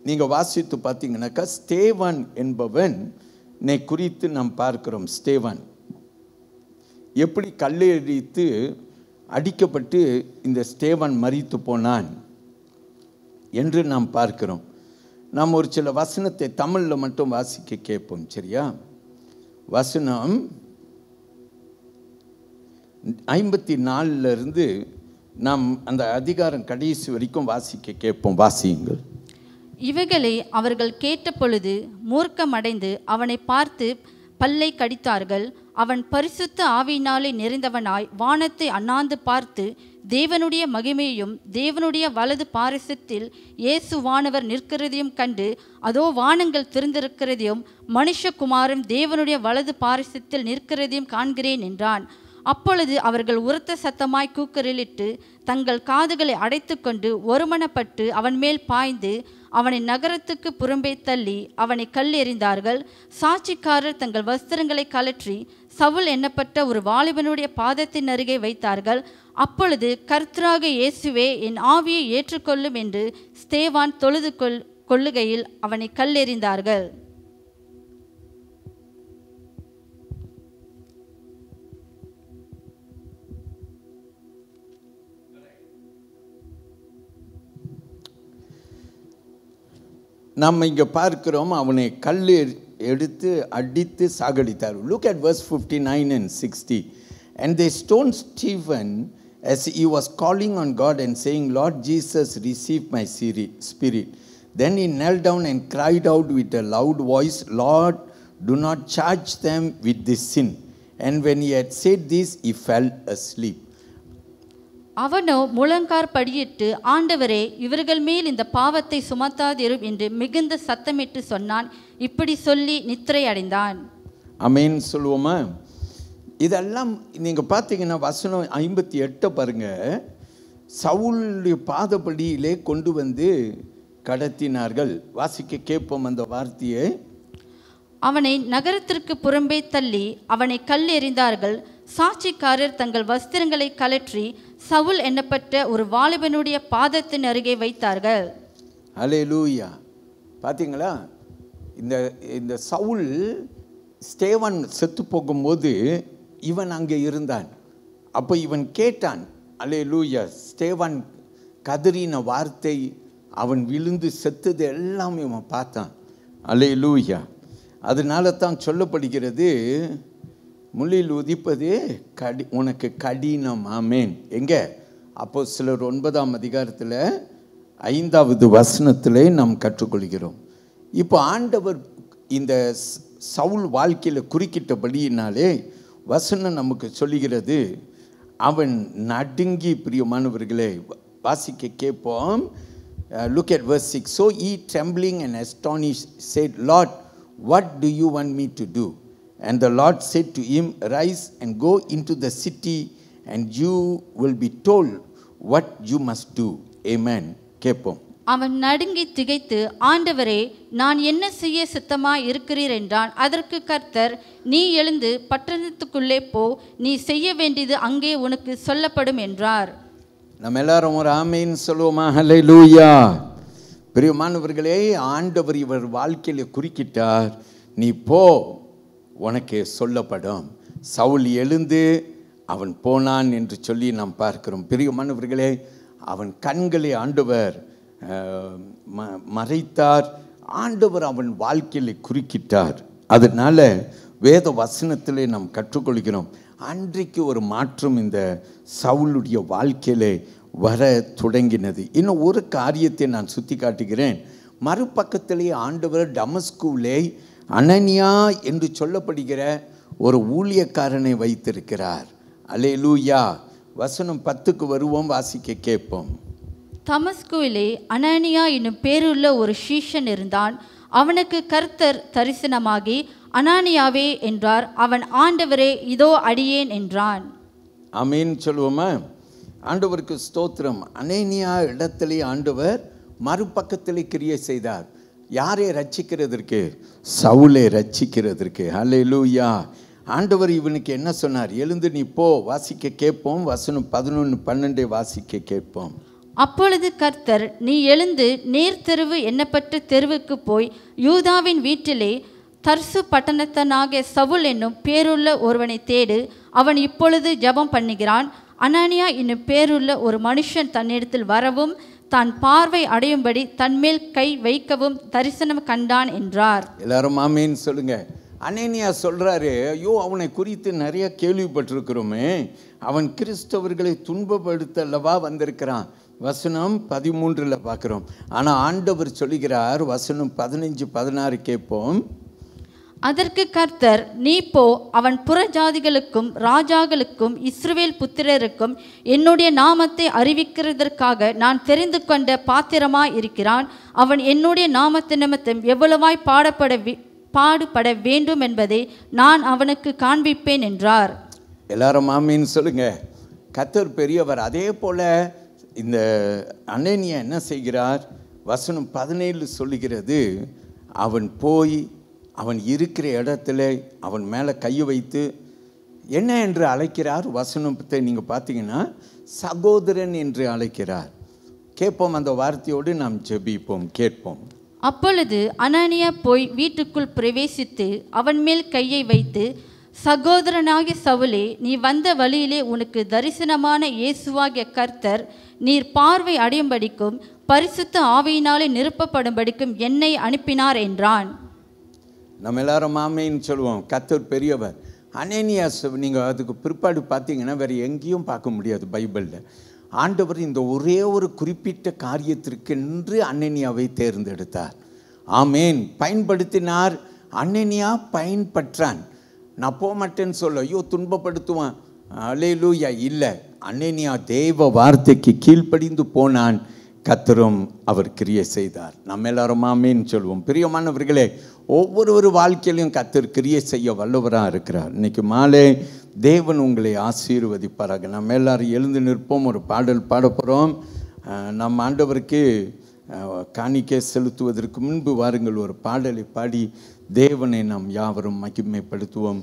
[SPEAKER 1] நீங்கள் வாசித்து பார்த்தீங்கன்னாக்கா, ஸ்தேவான் என்பவன் குறித்து நாம் பார்க்கிறோம். ஸ்தேவான் எப்படி கல்லெறித்து அடிக்கப்பட்டு இந்த ஸ்தேவான் மரித்து போனான் என்று நாம் பார்க்கிறோம். நாம் ஒரு சில வசனத்தை தமிழில் மட்டும் வாசிக்க கேட்போம். சரியா? வசனம் 54 நாம் அந்த அதிகாரம் கடைசி வரைக்கும் வாசிக்க கேட்போம். வாசியுங்கள்.
[SPEAKER 2] இவைகளை அவர்கள் கேட்டபொழுது மூர்க்கமடைந்து அவனை பார்த்து பல்லை கடித்தார்கள். அவன் பரிசுத்த ஆவியினாலே நிறைந்தவனாய் வானத்தை அண்ணாந்து பார்த்து தேவனுடைய மகிமையும் தேவனுடைய வலது பாரிசத்தில் இயேசுவானவர் நிற்கிறதையும் கண்டு, அதோ வானங்கள் திறந்திருக்கிறதையும் மனுஷகுமாரன் தேவனுடைய வலது பாரிசத்தில் நிற்கிறதையும் காண்கிறேன் என்றான். அப்பொழுது அவர்கள் உரத்த சத்தமாய் கூக்குரலிட்டு தங்கள் காதுகளை அடைத்து கொண்டு ஒருமனப்பட்டு அவன் மேல் பாய்ந்து அவனை நகரத்துக்கு புறம்பே தள்ளி அவனை கல்லெறிந்தார்கள். சாட்சிக்காரர் தங்கள் வஸ்திரங்களை கலற்றி சவுல் எண்ணப்பட்ட ஒரு வாலிபனுடைய பாதத்தின் அருகே வைத்தார்கள். அப்பொழுது கர்த்தராகிய இயேசுவே, என் ஆவியை ஏற்றுக்கொள்ளும் என்று ஸ்தேவான் தொழுது கொள்ளுகையில் அவனை கல்லெறிந்தார்கள்.
[SPEAKER 1] நாம் இங்கே பார்க்கிறோம், அவனை கல் எடுத்து அடித்து சாகடித்தார். Look at verse 59 and 60. And they stoned Stephen as he was calling on God and saying, Lord Jesus, receive my spirit. Then he knelt down and cried out with a loud voice, Lord, do not charge them with this sin. And when he had said this, he fell asleep.
[SPEAKER 2] அவனோ முழங்கார் படியிட்டு, ஆண்டவரே, இவர்கள் மேல் இந்த பாவத்தை சுமத்தாதிரும் என்று மிகுந்த சத்தமிட்டு சொன்னான். இப்படி சொல்லி நித்திரை அடைந்தான். ஆமென்
[SPEAKER 1] சொல்லுவோமா? இதெல்லாம் நீங்கள் பார்த்தீங்கன்னா வசனம் 58 பாருங்க. சவுலுடைய பாதப்படியிலே கொண்டு வந்து கடத்தினார்கள். வாசிக்க கேட்போம் அந்த வார்த்தையை.
[SPEAKER 2] அவனை நகரத்திற்கு புறம்பே தள்ளி அவனை கல் எறிந்தார்கள். சாட்சிக்காரர் தங்கள் வஸ்திரங்களை கலற்றி சவுல் எண்ணப்பட்ட ஒரு வாலிபனுடைய பாதத்தின் அருகே வைத்தார்கள்.
[SPEAKER 1] அல்லேலூயா. பார்த்தீங்களா? இந்த சவுல் ஸ்தேவான் செத்து போகும்போது இவன் அங்கே இருந்தான். அப்போ இவன் கேட்டான். அல்லேலூயா. ஸ்தேவான் கதறின வார்த்தை, அவன் விழுந்து செத்தது எல்லாமே அவன் பார்த்தான். அல்லேலூயா. அதனால தான் சொல்லப்படுகிறது, முள்ளில் உதிப்பது உனக்கு கடினம். ஆமேன். எங்கே? அப்போஸ்தலர் 9ஆம் அதிகாரத்தில் 5வது வசனத்திலே நாம் கற்றுக்கொள்கிறோம். இப்போ ஆண்டவர் இந்த சவுல் வாழ்க்கையில் குறுக்கிட்டபடியினாலே வசனம் நமக்கு சொல்லுகிறது, அவன் நடுங்கி, பிரியமானவர்களே வாசிக்க கேட்போம். Look at verse 6. So he, trembling and astonished, said, Lord, what do you want me to do? And the Lord said to him, Rise and go into the city, and you will be told what you must do. Amen. கேட்போம்.
[SPEAKER 2] அவன் நடுங்கி திகைத்து, ஆண்டவரே, நான் என்ன செய்ய சித்தமாய் இருக்கிறீர் என்றான். அதற்கு கர்த்தர், நீ எழுந்து பட்டணத்துக்குள்ளே போ, நீ செய்ய வேண்டியது அங்கே உனக்கு சொல்லப்படும் என்றார்.
[SPEAKER 1] நம்ம எல்லாரும் ஒரு ஆமீன் சொல்லுவோமா? ஹல்லேலூயா. பிரியமானவர்களே, ஆண்டவர் இவர் வாழ்க்கையில் குறுக்கிட்டார். நீ போ, உனக்கு சொல்லப்படும். சவுல் எழுந்து அவன் போனான் என்று சொல்லி நாம் பார்க்கிறோம். பிரியமானவர்களே, அவன் கண்களை ஆண்டவர் மறைத்தார். ஆண்டவர் அவன் வாழ்க்கையில் குறுக்கிட்டார். அதனால வேத வசனத்திலே நாம் கற்றுக்கொள்கிறோம், அன்றைக்கு ஒரு மாற்றம் இந்த சவுலுடைய வாழ்க்கையிலே வர தொடங்கினது. இன்னும் ஒரு காரியத்தை நான் சுட்டி காட்டுகிறேன். மறுபக்கத்திலே ஆண்டவர் டமஸ்குவிலே அனனியா என்று சொல்லப்படுகிற ஒரு ஊழியக்காரனை வைத்திருக்கிறார். அல்லேலூயா. வசனம் 10க்கு வருவோம், வாசிக்க கேட்போம்.
[SPEAKER 2] தமஸ்குவிலே அனனியா என்னும் பேருள்ள ஒரு சீஷன் இருந்தான். அவனுக்கு கர்த்தர் தரிசனமாகி, அனானியாவே என்றார். அவன், ஆண்டவரே, இதோ அடியேன் என்றான்.
[SPEAKER 1] ஆமீன் சொல்லுவோமா? ஆண்டவருக்கு ஸ்தோத்திரம். அனனியா இடத்திலே ஆண்டவர் மறுபக்கத்திலே கிரியை செய்தார். யாரை ரட்சிக்கிறதற்கு? சவுலை ரட்சிக்கிறதற்கு. ஹல்லேலூயா. ஆண்டவர் இவனுக்கு என்ன சொன்னார்? எழுந்து நீ போ, வாசிக்க கேட்போம். வசனம் 11, 12 வாசிக்க கேட்போம்.
[SPEAKER 2] அப்பொழுது கர்த்தர், நீ எழுந்து நேர்த்தெருவு எண்ணப்பட்ட தெருவுக்கு போய் யூதாவின் வீட்டிலே தர்சு பட்டணத்தனாகிய சவுல் என்னும் பேருள்ள ஒருவனை தேடு. அவன் இப்பொழுது ஜெபம் பண்ணுகிறான். அனானியா என்னும் பேருள்ள ஒரு மனுஷன் தன்னிடத்தில் வரவும் தான் பார்வை அடையும்படி தன்மேல் கை வைக்கவும் தரிசனம் கண்டான் என்றார். எல்லாரும்
[SPEAKER 1] ஆமீன் சொல்லுங்க. அனனியா சொல்றாரு, ஐயோ, அவனை குறித்து நிறைய கேள்விப்பட்டிருக்கிறோமே, அவன் கிறிஸ்தவர்களை துன்பப்படுத்தல்லவா வந்திருக்கிறான். வசனம் 13 பார்க்கிறோம். ஆனால் ஆண்டவர் சொல்லுகிறார், வசனம் 15, 16 கேட்போம்.
[SPEAKER 2] அதற்கு கர்த்தர், நீ போ, அவன் புறஜாதிகளுக்கும் ராஜாக்களுக்கும் இஸ்ரவேல் புத்திரருக்கும் என்னுடைய நாமத்தை அறிவிக்கிறதற்காக நான் தெரிந்து கொண்ட பாத்திரமாய் இருக்கிறான். அவன் என்னுடைய நாமத்து நிமித்தம் எவ்வளவாய் பாடுபட வேண்டும் என்பதை நான் அவனுக்கு காண்பிப்பேன் என்றார்.
[SPEAKER 1] எல்லாரும் ஆமீன் சொல்லுங்க. கர்த்தர் பெரியவர். அதே போல இந்த அனனியா என்ன செய்கிறார்? வசனம் 17 சொல்லுகிறது, அவன் போய் அவன் இருக்கிற இடத்துல அவன் மேலே கையை வைத்து என்ன என்று அழைக்கிறார்? வசனத்தை நீங்கள் பார்த்தீங்கன்னா சகோதரன் என்று அழைக்கிறார். கேட்போம், அந்த வார்த்தையோடு நாம் ஜெபிப்போம், கேட்போம்.
[SPEAKER 2] அப்பொழுது அனனியா போய் வீட்டுக்குள் பிரவேசித்து அவன் மேல் கையை வைத்து, சகோதரனாகிய சவுலே, நீ வந்த வழியிலே உனக்கு தரிசனமான இயேசுவாகிய கர்த்தர் நீர் பார்வை அடையும்படிக்கும் பரிசுத்த ஆவியினாலே நிரப்பப்படும்படிக்கும் என்னை அனுப்பினார் என்றான்.
[SPEAKER 1] நம்ம எல்லாரும் ஆமீன் சொல்லுவோம். கர்த்தர் பெரியவர். அனனியா, நீங்கள் அதுக்கு பிற்பாடு பார்த்தீங்கன்னா வேறு எங்கேயும் பார்க்க முடியாது பைபிளில். ஆண்டவர் இந்த ஒரே ஒரு குறிப்பிட்ட காரியத்திற்கென்று அனனியாவை தேர்ந்தெடுத்தார். ஆமேன். பயன்படுத்தினார். அனனியா பயன்பற்றான். நான் போக மாட்டேன்னு சொல்ல, ஐயோ துன்பப்படுத்துவான், அல்லேலூயா, இல்லை. அனனியா தேவ வார்த்தைக்கு கீழ்ப்படிந்து போனான். கர்த்தரும் அவர் கிரியை செய்தார். நம்ம எல்லாரும் ஆமேன் சொல்லுவோம். பிரியமானவர்களே, ஒவ்வொரு வாழ்க்கையிலையும் கர்த்தர் கிரியை செய்ய வல்லவராக இருக்கிறார். இன்னைக்கு மாலை தேவன் உங்களை ஆசீர்வதிப்பாராக. நம்ம எல்லாரும் எழுந்து நிற்போம். ஒரு பாடல் பாட போகிறோம். நம் ஆண்டவருக்கு காணிக்கை செலுத்துவதற்கு முன்பு வாருங்கள், ஒரு பாடலை பாடி தேவனை நாம் யாவரும் மகிமைப்படுத்துவோம்.